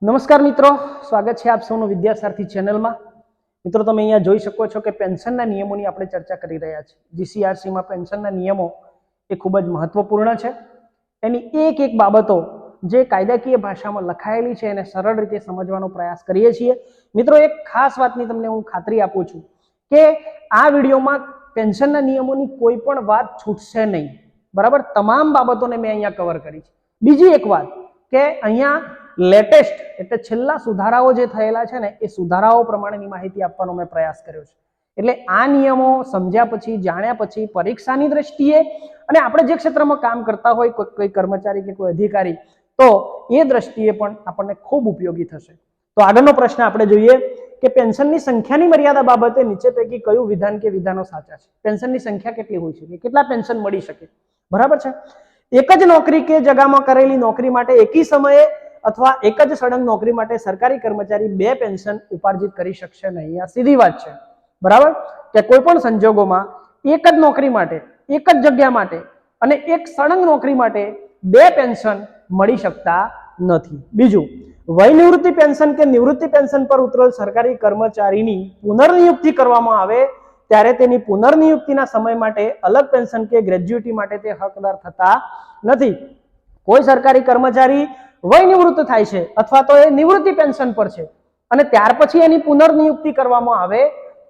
નમસ્કાર મિત્રો, સ્વાગત છે આપ સૌનું વિદ્યાસારથી ચેનલમાં। મિત્રો તમે અહીંયા જોઈ શકો છો કે પેન્શનના નિયમોની આપણે ચર્ચા કરી રહ્યા છીએ। જીસીઆરસીમાં પેન્શનના નિયમો એ ખૂબ જ મહત્વપૂર્ણ છે। એની એક એક બાબતો જે કાયદાકીય ભાષામાં લખાયેલી છે એને સરળ રીતે સમજવાનો પ્રયાસ કરીએ છીએ। મિત્રો એક ખાસ વાતની તમને હું ખાતરી આપું છું કે આ વિડીયોમાં પેન્શનના નિયમોની કોઈ પણ વાત છૂટશે નહીં, બરાબર? તમામ બાબતોને મેં અહીંયા કવર કરી છે। બીજી એક વાત કે અહીંયા લેટેસ્ટ એટલે છેલ્લા સુધારાઓ જે થયેલા છે ને એ સુધારાઓ પ્રમાણેની માહિતી આપવાનો મેં પ્રયાસ કર્યો છે। એટલે આ નિયમો સમજ્યા પછી, જાણ્યા પછી પરીક્ષાની દ્રષ્ટિએ અને આપણે જે ક્ષેત્રમાં કામ કરતા હોય કોઈ કર્મચારી કે કોઈ અધિકારી, તો એ દ્રષ્ટિએ પણ આપણને ખૂબ ઉપયોગી થશે। તો આગળનો પ્રશ્ન આપણે જોઈએ કે પેન્શનની સંખ્યાની મર્યાદા બાબતે નીચે પૈકી કયું વિધાન કે વિધાનો સાચા છે? પેન્શનની સંખ્યા કેટલી હોઈ શકે, કેટલા પેન્શન મળી શકે, બરાબર છે? એક જ નોકરી કે જગામાં કરેલી નોકરી માટે એકી સમયે અથવા એક જ સળંગ નોકરી માટે સરકારી કર્મચારી 2 પેન્શન ઉપાર્જિત કરી શકશે નહીં। આ સીધી વાત છે, બરાબર? કે કોઈ પણ સંજોગોમાં એક જ નોકરી માટે, એક જ જગ્યા માટે અને એક સળંગ નોકરી માટે 2 પેન્શન મળી શકતા નથી। બીજું, વય નિવૃત્તિ પેન્શન કે નિવૃત્તિ પેન્શન પર ઉતરેલ સરકારી કર્મચારીની પુનર્નિયુક્તિ કરવામાં આવે ત્યારે તેની પુનર્નિયુક્તિના સમય માટે અલગ પેન્શન કે ગ્રેજ્યુટી માટે તે હકદાર થતા નથી। કોઈ સરકારી કર્મચારી વય નિવૃત્ત થાય છે અથવા તો એ નિવૃત્તિ પેન્શન પર છે અને ત્યાર પછી એની પુનર્નિયુક્તિ કરવામાં આવે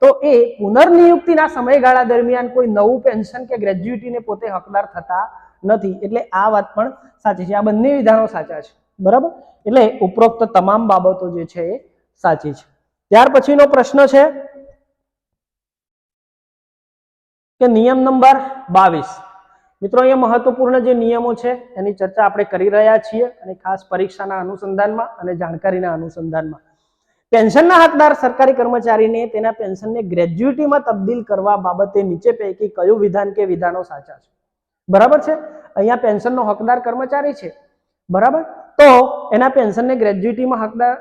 તો એ પુનર્નિયુક્તિના સમયગાળા દરમિયાન કોઈ નવું પેન્શન કે ગ્રેજ્યુટીને પોતે હકદાર થતા નથી। એટલે આ વાત પણ સાચી છે, આ બંને વિધાનો સાચા છે, બરાબર? એટલે ઉપરોક્ત તમામ બાબતો જે છે એ સાચી છે। ત્યાર પછીનો પ્રશ્ન છે કે નિયમ નંબર 22। મિત્રો અહીંયા મહત્વપૂર્ણ જે નિયમો છે એની ચર્ચા આપણે કરી રહ્યા છીએ અને ખાસ પરીક્ષાના અનુસંધાનમાં અને જાણકારીના અનુસંધાનમાં। પેન્શનના હકદાર સરકારી કર્મચારીને તેના પેન્શનને ગ્રેજ્યુટીમાં તબદીલ કરવા બાબતે નીચે પૈકી કયું વિધાન કે વિધાનો સાચા છે? બરાબર છે? અહીંયા પેન્શનનો હકદાર કર્મચારી છે, બરાબર? તો એના પેન્શનને ગ્રેજ્યુટીમાં હકદાર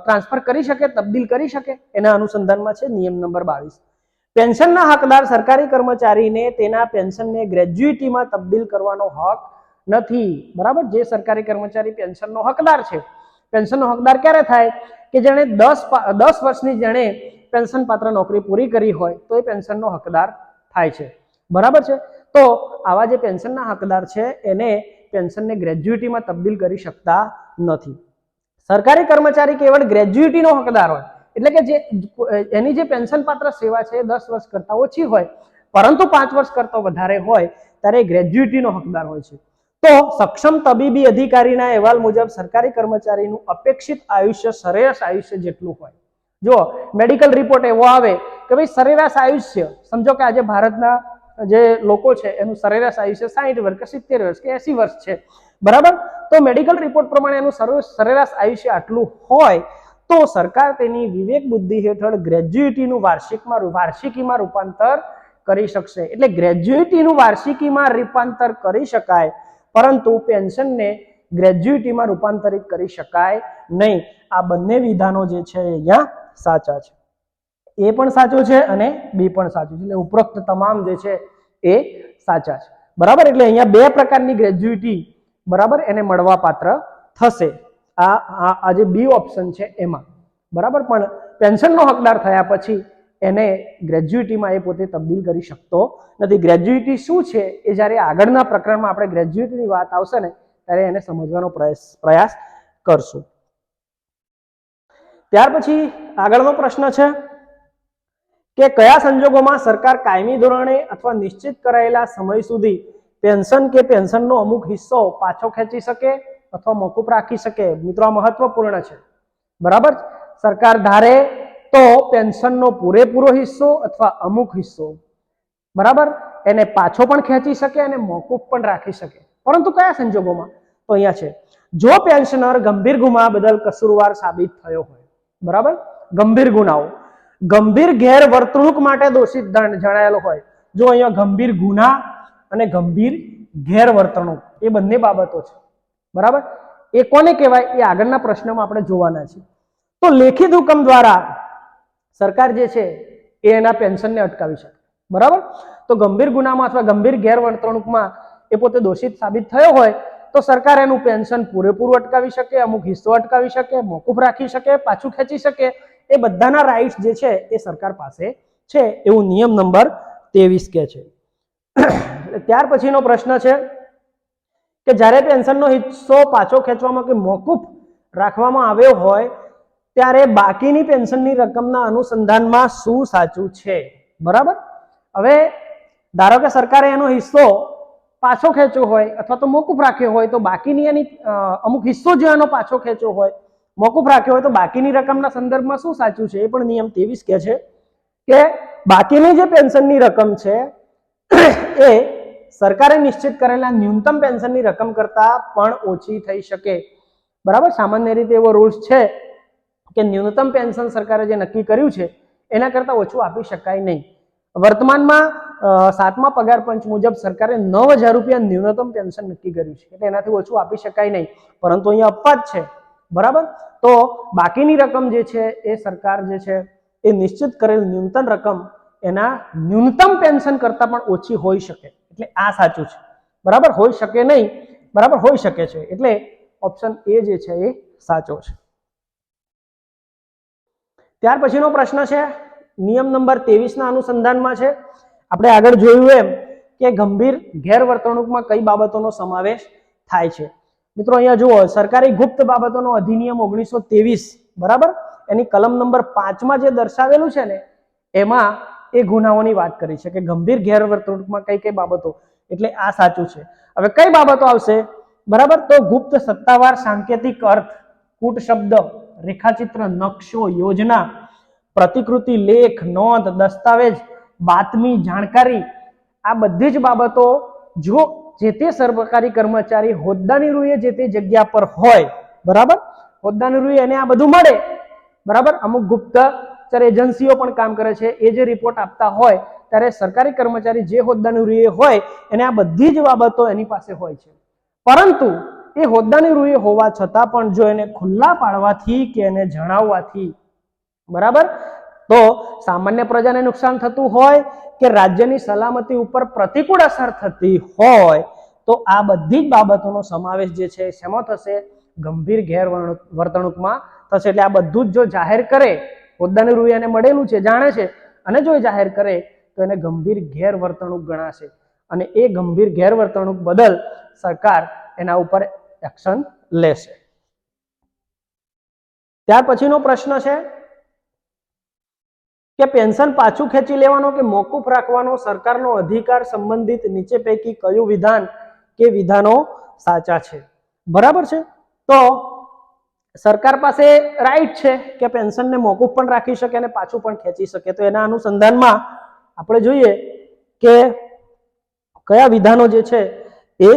ટ્રાન્સફર કરી શકે, તબદીલ કરી શકે, એના અનુસંધાનમાં છે નિયમ નંબર 22। પેન્શનના હકદાર સરકારી કર્મચારીને તેના પેન્શનને ગ્રેજ્યુટીમાં તબદીલ કરવાનો હક નથી, બરાબર? જે સરકારી કર્મચારી પેન્શનનો હકદાર છે, પેન્શનનો હકદાર ક્યારે થાય કે જેણે 10 વર્ષની જેણે પેન્શન પાત્ર નોકરી પૂરી કરી હોય તો એ પેન્શનનો હકદાર થાય છે, બરાબર છે? તો આવા જે પેન્શનના હકદાર છે એને પેન્શનને ગ્રેજ્યુટીમાં તબદીલ કરી શકતા નથી। સરકારી કર્મચારી કેવળ ગ્રેજ્યુટીનો હકદાર હોય એટલે કે જે એની જે પેન્શન પાત્ર સેવા છે 10 વર્ષ કરતા ઓછી હોય પરંતુ 5 વર્ષ કરતા વધારે હોય ત્યારે ગ્રેજ્યુટીનો હકદાર હોય છે। તો સક્ષમ તબીબી અધિકારીના અહેવાલ મુજબ સરકારી કર્મચારીનું અપેક્ષિત આયુષ્ય સરેરાશ આયુષ્ય જેટલું હોય। જો મેડિકલ રિપોર્ટ એવો આવે કે ભાઈ સરેરાશ આયુષ્ય, સમજો કે આજે ભારતના જે લોકો છે એનું સરેરાશ આયુષ્ય 60 વર્ષ કે 70 વર્ષ કે 80 વર્ષ છે, બરાબર? તો મેડિકલ રિપોર્ટ પ્રમાણે એનું સરેરાશ આયુષ્ય આટલું હોય તો સરકાર તેની વિવેક બુદ્ધિ હેઠળ ગ્રેજ્યુટીનું વાર્ષિકીમાં રૂપાંતર કરી શકશે। એટલે ગ્રેજ્યુટીનું વાર્ષિકીમાં રૂપાંતર કરી શકાય પરંતુ પેન્શનને ગ્રેજ્યુટીમાં રૂપાંતરિત કરી શકાય નહીં। આ બંને વિધાનો જે છે અહીંયા સાચા છે, એ પણ સાચું છે અને બી પણ સાચું છે। એટલે ઉપરોક્ત તમામ જે છે એ સાચા છે, બરાબર? એટલે અહીંયા 2 પ્રકારની ગ્રેજ્યુટી, બરાબર, એને મળવા પાત્ર થશે। આ જે બી ઓપ્શન છે એમાં, બરાબર? પણ પેન્શનનો હકદાર થયા પછી એને ગ્રેજ્યુટીમાં એ પોતે તબદીલ કરી શકતો નથી। ગ્રેજ્યુટી શું છે એ જ્યારે આગળના પ્રકરણમાં આપણે ગ્રેજ્યુટીની વાત આવશે ને ત્યારે એને સમજવાનો પ્રયાસ કરશું। ત્યાર પછી આગળનો પ્રશ્ન છે કે કયા સંજોગોમાં સરકાર કાયમી ધોરણે અથવા નિશ્ચિત કરાયેલા સમય સુધી પેન્શન કે પેન્શનનો અમુક હિસ્સો પાછો ખેંચી શકે અથવા મોકૂફ રાખી શકે? મિત્રો આ મહત્વપૂર્ણ છે, બરાબર? સરકાર ધારે તો પેન્શનનો પૂરેપૂરો હિસ્સો અથવા અમુક હિસ્સો, બરાબર, એને પાછો પણ ખેંચી શકે અને મોકૂફ પણ રાખી શકે, પરંતુ કયા સંજોગોમાં? તો અહીંયા છે, જો પેન્શનર ગંભીર ગુના બદલ કસૂરવાર સાબિત થયો હોય, બરાબર? ગંભીર ગુનાઓ, ગંભીર ગેરવર્તણૂક માટે દોષિત જણાયેલો હોય। જો અહીંયા ગંભીર ગુના અને ગંભીર ગેરવર્તણૂક એ બંને બાબતો છે, બરાબર? એ કોને કહેવાય એ આગળના પ્રશ્નમાં આપણે જોવાના છે। તો લેખિત હુકમ દ્વારા સરકાર જે છે એ એના પેન્શનને અટકાવી શકે, બરાબર? તો ગંભીર ગુનામાં અથવા ગંભીર ગેરવર્તણૂકમાં એ પોતે દોષિત સાબિત થયો હોય તો સરકાર એનું પેન્શન પૂરેપૂરું અટકાવી શકે, અમુક હિસ્સો અટકાવી શકે, મોકૂફ રાખી શકે, પાછું ખેંચી શકે, એ બધાના રાઇટ્સ જે છે એ સરકાર પાસે છે, એવું નિયમ નંબર 23 કહે છે. ત્યાર પછીનો પ્રશ્ન છે કે જ્યારે પેન્શનનો હિસ્સો પાછો ખેંચવામાં કે મોકૂફ રાખવામાં આવ્યો હોય ત્યારે બાકીની પેન્શનની રકમના અનુસંધાનમાં શું સાચું છે? બરાબર. હવે ધારો કે સરકારે એનો હિસ્સો પાછો ખેંચ્યો હોય અથવા તો મોકૂફ રાખ્યો હોય, તો બાકીની એની અમુક હિસ્સો જો એનો પાછો ખેંચ્યો હોય, મોકૂફ રાખ્યો હોય, તો બાકીની રકમના સંદર્ભમાં શું સાચું છે? એ પણ નિયમ 23 કહે છે કે બાકીની જે પેન્શનની રકમ છે એ સરકારે નિશ્ચિત કરેલા ન્યૂનતમ પેન્શનની રકમ કરતા પણ ઓછી થઈ શકે. બરાબર. સામાન્ય રીતે એવો રૂલ્સ છે કે ન્યૂનતમ પેન્શન સરકારે જે નક્કી કર્યું છે એના કરતા ઓછું આપી શકાય નહીં. વર્તમાનમાં 7મા પગાર પંચ મુજબ સરકારે 9,000 રૂપિયા ન્યૂનતમ પેન્શન નક્કી કર્યું છે, એટલે એનાથી ઓછું આપી શકાય નહીં, પરંતુ અહીંયા અપવાદ છે. બરાબર. તો બાકીની રકમ જે છે એ સરકાર જે છે એ નિશ્ચિત કરેલ ન્યૂનતમ રકમ એના ન્યૂનતમ પેન્શન કરતા પણ ઓછી હોઈ શકે, એટલે આ સાચું છે. બરાબર. હોઈ શકે નહીં, બરાબર, હોઈ શકે છે, એટલે ઓપ્શન એ જે છે એ સાચો છે. ત્યાર પછીનો પ્રશ્ન છે નિયમ નંબર 23 ના અનુસંધાનમાં છે. આપણે આગળ જોયું એમ કે ગંભીર ગેરવર્તણૂકમાં કઈ બાબતોનો સમાવેશ થાય છે? મિત્રો અહીંયા જુઓ, સરકારી ગુપ્ત બાબતોનો અધિનિયમ 1923, બરાબર, એની કલમ નંબર 5 માં જે દર્શાવેલું છે ને એમાં એ ગુનાઓની વાત કરી છે કે ગંભીર ગેરવર્તણૂકમાં કઈ કઈ બાબતો, એટલે આ સાચું છે. હવે કઈ બાબતો આવશે? બરાબર. તો ગુપ્ત સત્તાવાર સાંકેતિક અર્થ, કૂટ શબ્દ, રેખાચિત્ર, નકશો, યોજના, પ્રતિકૃતિ, લેખ, નોંધ, દસ્તાવેજ, બાતમી, જાણકારી, આ બધી જ બાબતો જો જે તે સરકારી કર્મચારી હોદ્દાની રૂએ જે તે જગ્યા પર હોય, બરાબર, હોદ્દાની રૂએ એને આ બધું મળે, બરાબર. અમુક ગુપ્તચર એજન્સીઓ પણ કામ કરે છે, એ જે રિપોર્ટ આપતા હોય ત્યારે સરકારી કર્મચારી જે હોદ્દાની રૂએ હોય એને આ બધી જ બાબતો એની પાસે હોય છે. પરંતુ એ હોદ્દાની રૂએ હોવા છતાં પણ જો એને ખુલ્લા પાડવાથી કે એને જણાવવાથી, બરાબર, તો સામાન્ય પ્રજાને નુકસાન થતું હોય કે રાજ્યની સલામતી ઉપર પ્રતિકૂળ અસર થતી હોય તો આ બધી જ બાબતોનો સમાવેશ જે છે શેમાં થશે? ગંભીર ગેરવર્તણૂકમાં થશે. એટલે આ બધું જ જો જાહેર કરે, હોદ્દાની રૂએ એને મળેલું છે, જાણે છે, અને જો એ જાહેર કરે તો એને ગંભીર ગેરવર્તણૂક ગણાશે, અને એ ગંભીર ગેરવર્તણૂક બદલ સરકાર એના ઉપર એક્શન લેશે. ત્યાર પછીનો પ્રશ્ન છે કે પેન્શન પાછું ખેંચી લેવાનો કે મોકૂફ રાખવાનો સરકારનો અધિકાર સંબંધિત નીચે પૈકી કયું વિધાન કે વિધાનો સાચા છે? બરાબર છે. તો સરકાર પાસે રાઈટ છે કે પેન્શનને મોકૂફ પણ રાખી શકે અને પાછું પણ ખેંચી શકે. તો એના અનુસંધાનમાં આપણે જોઈએ કે કયા વિધાનો જે છે એ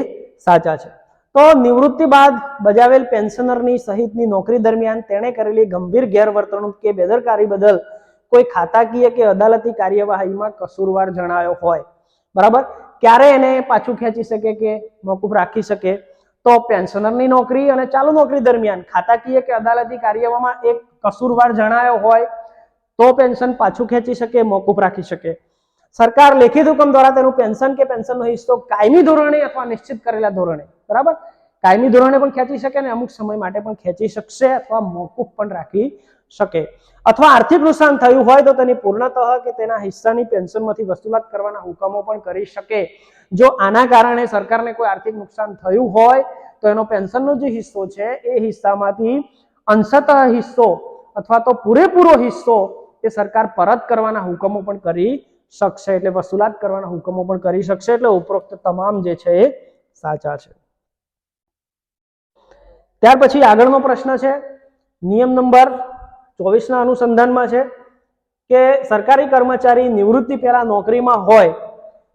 સાચા છે. તો નિવૃત્તિ બાદ બજાવેલ પેન્શનરની સહિતની નોકરી દરમિયાન તેણે કરેલી ગંભીર ગેરવર્તણૂક કે બેદરકારી બદલ કોઈ ખાતાકીય કે અદાલતી કાર્યવાહીમાં કસૂરવાર જણાયો હોય, બરાબર, ક્યારે એને પાછું ખેંચી શકે કે મોકૂફ રાખી શકે? તો પેન્શનરની નોકરી અને ચાલુ નોકરી દરમિયાન ખાતાકીય કે અદાલતી કાર્યવાહીમાં એક કસૂરવાર જણાયો હોય તો પેન્શન પાછું ખેંચી શકે, મોકૂફ રાખી શકે. સરકાર લેખિત હુકમ દ્વારા તેનું પેન્શન કે પેન્શનનો હિસ્સો કાયમી ધોરણે અથવા નિશ્ચિત કરેલા ધોરણે, બરાબર, કાયમી ધોરણે પણ ખેંચી શકે અને અમુક સમય માટે પણ ખેંચી શકશે અથવા મોકૂફ પણ રાખી શકે. અથવા આર્થિક નુકસાન થયું હોય તો તેની પૂર્ણતઃ કે તેના હિસ્સાની પેન્શનમાંથી વસૂલાત કરવાના હુકમો પણ કરી શકે. જો આના કારણે સરકારને કોઈ આર્થિક નુકસાન થયું હોય તો એનો પેન્શનનો જે હિસ્સો છે એ હિસ્સામાંથી અંશતઃ હિસ્સો અથવા તો પૂરેપૂરો હિસ્સો એ સરકાર પરત કરવાના હુકમો પણ કરી શકશે, એટલે વસૂલાત કરવાના હુકમો પણ કરી શકશે. એટલે ઉપરોક્ત તમામ જે છે એ સાચા છે. ત્યાર પછી આગળનો પ્રશ્ન છે નિયમ નંબર 24 ના અનુસંધાનમાં છે કે સરકારી કર્મચારી નિવૃત્તિ પહેલા નોકરીમાં હોય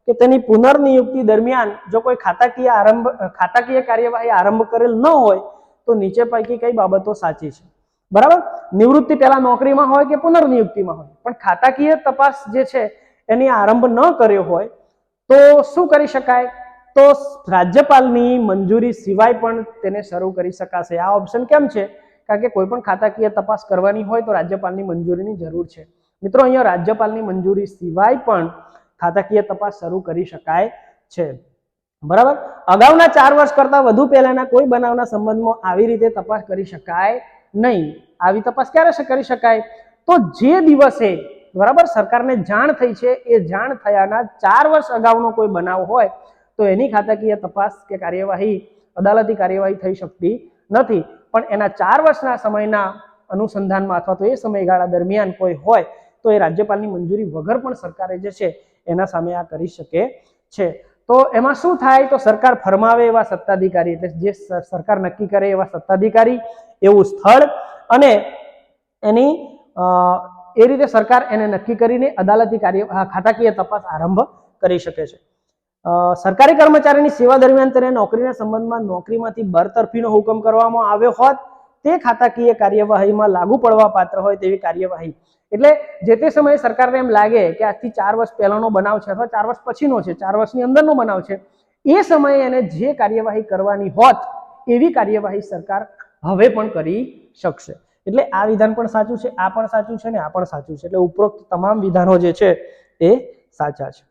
કે તેની પુનર્નિયુક્તિ દરમિયાન જો કોઈ ખાતાકીય કાર્યવાહી આરંભ કરેલ ન હોય તો નીચે પૈકી કઈ બાબતો સાચી છે? બરાબર. નિવૃત્તિ પહેલા નોકરીમાં હોય કે પુનર્નિયુક્તિમાં હોય પણ ખાતાકીય તપાસ જે છે એની આરંભ ન કર્યો હોય તો શું કરી શકાય? તો રાજ્યપાલની મંજૂરી સિવાય પણ તેને શરૂ કરી શકાશે. આ ઓપ્શન કેમ છે? કારણ કે કોઈ પણ ખાતાકીય તપાસ કરવાની હોય તો રાજ્યપાલની મંજૂરીની જરૂર છે. મિત્રો અહીંયા રાજ્યપાલની મંજૂરી સિવાય પણ ખાતાકીય તપાસ શરૂ કરી શકાય છે. બરાબર. અગાઉના 4 વર્ષ કરતા વધુ પહેલાના કોઈ બનાવના સંબંધમાં આવી રીતે તપાસ કરી શકાય નહીં. આવી તપાસ ક્યારે કરી શકાય? તો જે દિવસે બરાબર સરકારને જાણ થઈ છે એ જાણ થયાના 4 વર્ષ અગાઉનો કોઈ બનાવ હોય તો એની ખાતાકીય તપાસ કે કાર્યવાહી, અદાલતી કાર્યવાહી થઈ શકતી નથી. પણ એના 4 વર્ષના સમયના અનુસંધાનમાં અથવા તો એ સમયગાળા દરમિયાન કોઈ હોય તો એ રાજ્યપાલની મંજૂરી વગર પણ સરકારે જે છે એના સામે આ કરી શકે છે. તો એમાં શું થાય? તો સરકાર ફરમાવે એવા સત્તાધિકારી, એટલે જે સરકાર નક્કી કરે એવા સત્તાધિકારી, એવું સ્થળ અને એની એ રીતે સરકાર એને નક્કી કરીને અદાલતી ખાતાકીય તપાસ આરંભ કરી શકે છે. સરકારી કર્મચારીની સેવા દરમિયાન તેને નોકરીના સંબંધમાં નોકરીમાંથી બરતરફીનો હુકમ કરવામાં આવ્યો હોત તે ખાતાકીય કાર્યવાહીમાં લાગુ પડવા પાત્ર હોય તેવી કાર્યવાહી. એટલે જે તે સમયે સરકારને એમ લાગે કે આજથી 4 વર્ષ પહેલાનો બનાવ છે અથવા 4 વર્ષ પછીનો છે, 4 વર્ષની અંદરનો બનાવ છે, એ સમયે એને જે કાર્યવાહી કરવાની હોત એવી કાર્યવાહી સરકાર હવે પણ કરી શકશે. એટલે આ વિધાન પણ સાચું છે, આ પણ સાચું છે ને આ પણ સાચું છે. એટલે ઉપરોક્ત તમામ વિધાનો જે છે એ સાચા છે.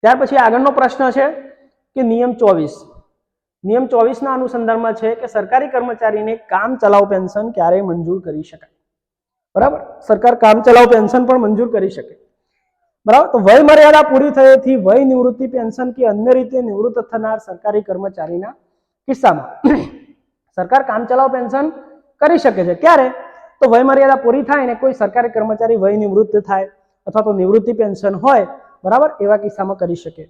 ત્યાર પછી આગળનો પ્રશ્ન છે કે નિયમ 24. નિયમ 24 ના અનુસંધાનમાં છે કે સરકારી કર્મચારીને કામ ચલાવ પેન્શન ક્યારે મંજૂર કરી શકાય? બરાબર, સરકાર કામ ચલાવ પેન્શન પણ મંજૂર કરી શકે. બરાબર, તો વય મર્યાદા પૂરી થયેથી વય નિવૃત્તિ પેન્શન કે અન્ય રીતે નિવૃત્ત થનાર સરકારી કર્મચારીના કિસ્સામાં સરકાર કામ ચલાવ પેન્શન કરી શકે છે. ક્યારે? તો વય મર્યાદા પૂરી થાય ને કોઈ સરકારી કર્મચારી વય નિવૃત્ત થાય અથવા તો નિવૃત્તિ પેન્શન હોય, બરાબર, એવા કિસ્સામાં કરી શકે.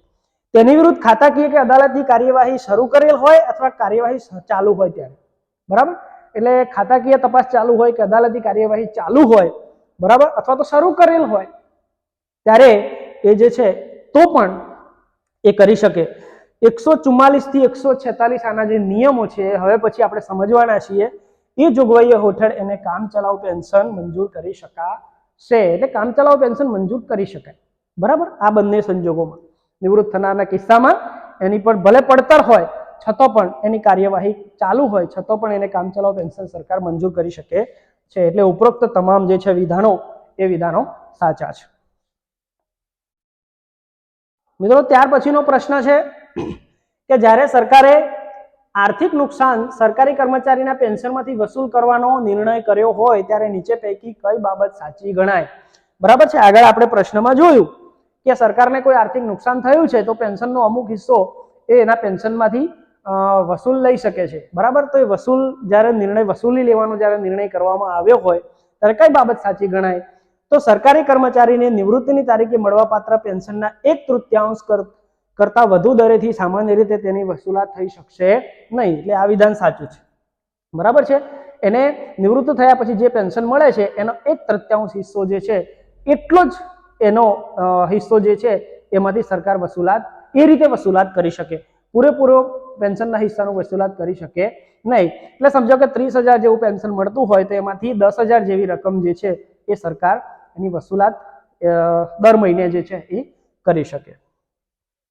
તેની વિરુદ્ધ ખાતાકીય કે અદાલતી કાર્યવાહી શરૂ કરેલ હોય અથવા કાર્યવાહી ચાલુ હોય ત્યારે. બરાબર, એટલે ખાતાકીય તપાસ ચાલુ હોય કે અદાલતી કાર્યવાહી ચાલુ હોય, બરાબર, અથવા તો શરૂ કરેલ હોય ત્યારે એ જે છે તો પણ એ કરી શકે. 144 થી 146 આના જે નિયમો છે હવે પછી આપણે સમજવાના છીએ. એ જોગવાઈઓ હેઠળ એને કામ ચલાવ પેન્શન મંજૂર કરી શકાશે. એટલે કામ ચલાવ પેન્શન મંજૂર કરી શકાય. બરાબર, આ બંને સંજોગોમાં નિવૃત્ત થનારના કિસ્સામાં એની પર ભલે પડતર હોય છતાં પણ એની કાર્યવાહી ચાલુ હોય છતાં પણ એને કામ ચલાવ પેન્શન સરકાર મંજૂર કરી શકે છે. એટલે ઉપરોક્ત તમામ જે છે વિધાનો એ વિધાનો સાચા છે. મિત્રો, ત્યાર પછીનો પ્રશ્ન છે કે જ્યારે સરકારે આર્થિક નુકસાન સરકારી કર્મચારીના પેન્શનમાંથી વસૂલ કરવાનો નિર્ણય કર્યો હોય ત્યારે નીચે પૈકી કઈ બાબત સાચી ગણાય? બરાબર છે, આગળ આપણે પ્રશ્નમાં જોયું કે સરકારને કોઈ આર્થિક નુકસાન થયું છે તો પેન્શનનો અમુક હિસ્સો એ એના પેન્શનમાંથી વસૂલ લઈ શકે છે. બરાબર, તો એ વસૂલ જ્યારે વસૂલી લેવાનો જ્યારે નિર્ણય કરવામાં આવ્યો હોય ત્યારે કઈ બાબત સાચી ગણાય? તો સરકારી કર્મચારીને નિવૃત્તિની તારીખે મળવાપાત્ર પેન્શનના 1/3 કરતા વધુ દરેથી સામાન્ય રીતે તેની વસૂલાત થઈ શકશે નહીં. એટલે આ વિધાન સાચું છે. બરાબર છે, એને નિવૃત્ત થયા પછી જે પેન્શન મળે છે એનો 1/3 હિસ્સો જે છે એટલો જ એનો હિસ્સો જે છે એમાંથી સરકાર વસૂલાત એ રીતે વસૂલાત કરી શકે. પૂરેપૂરો પેન્શનના હિસ્સાનું વસૂલાત કરી શકે નહીં. એટલે સમજો કે 30,000 જેવું પેન્શન મળતું હોય તો એમાંથી 10,000 જેવી રકમ જે છે એ સરકાર એની વસૂલાત દર મહિને જે છે એ કરી શકે.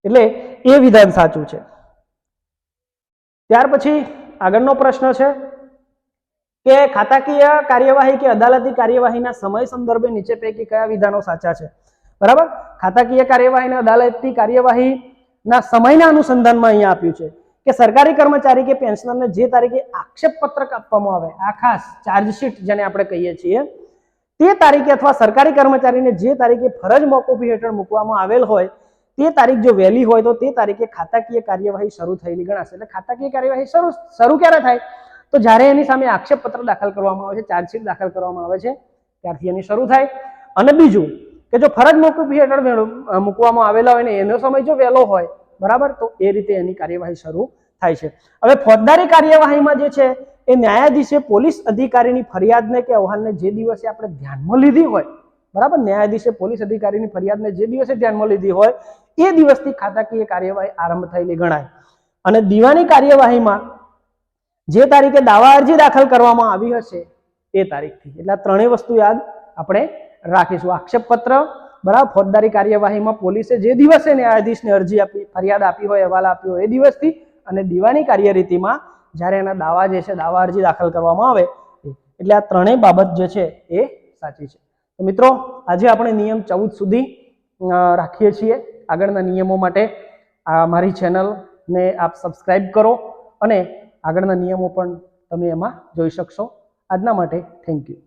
એટલે એ વિધાન સાચું છે. ત્યાર પછી આગળનો પ્રશ્ન છે કે ખાતાકીય કાર્યવાહી કે અદાલતી કાર્યવાહીના સમય સંદર્ભે નીચે પૈકી કયા વિધાનો સાચા છે? બરાબર, ખાતાકીય કાર્યવાહી અને અદાલતી કાર્યવાહીના સમયના અનુસંધાનમાં અહીંયા આપ્યું છે કે સરકારી કર્મચારી કે પેન્શનરને જે તારીખે આક્ષેપ પત્રક આપવામાં આવે, આ ખાસ ચાર્જશીટ જેને આપણે કહીએ છીએ, તે તારીખે અથવા સરકારી કર્મચારીને જે તારીખે ફરજ મોકૂફી હેઠળ મૂકવામાં આવેલ હોય તે તારીખ જો વહેલી હોય તો તે તારીખે ખાતાકીય કાર્યવાહી શરૂ થયેલી ગણાશે. એટલે ખાતાકીય કાર્યવાહી શરૂ ક્યારે થાય? તો જ્યારે એની સામે આક્ષેપ પત્ર દાખલ કરવામાં આવે છે, ચાર્જશીટ દાખલ કરવામાં આવે છે ત્યારથી એની શરૂ થાય. અને બીજું કે જો ફરજ મોકૂફી હેઠળ મૂકવામાં આવેલા હોય ને એનો સમય જો વહેલો હોય, બરાબર, તો એ રીતે એની કાર્યવાહી શરૂ થાય છે. હવે ફોજદારી કાર્યવાહીમાં જે છે એ ન્યાયાધીશે પોલીસ અધિકારીની ફરિયાદને કે અહેવાલને જે દિવસે આપણે ધ્યાનમાં લીધી હોય, બરાબર, ન્યાયાધીશે પોલીસ અધિકારીની ફરિયાદને જે દિવસે ધ્યાનમાં લીધી હોય એ દિવસથી ખાતાકીય કાર્યવાહી આરંભ થયેલી ગણાય. અને દીવાની કાર્યવાહીમાં જે તારીખે દાવા અરજી દાખલ કરવામાં આવી હશે એ તારીખથી. એટલે આ ત્રણેય વસ્તુ યાદ આપણે રાખીશું. આક્ષેપ પત્ર, બરાબર, ફોજદારી કાર્યવાહીમાં પોલીસે જે દિવસે ન્યાયાધીશને અરજી આપી, ફરિયાદ આપી હોય, અહેવાલ આપ્યો હોય એ દિવસથી, અને દીવાની કાર્યરીતિમાં જ્યારે એના દાવા જે છે, દાવા અરજી દાખલ કરવામાં આવે. એટલે આ ત્રણેય બાબત જે છે એ સાચી છે. તો મિત્રો, આજે આપણે નિયમ 14 સુધી રાખીએ છીએ. આગળના નિયમો માટે આ મારી ચેનલને આપ સબસ્ક્રાઇબ કરો અને આગળના નિયમો પણ તમે એમાં જોઈ શકશો. આજના માટે થેન્ક યુ.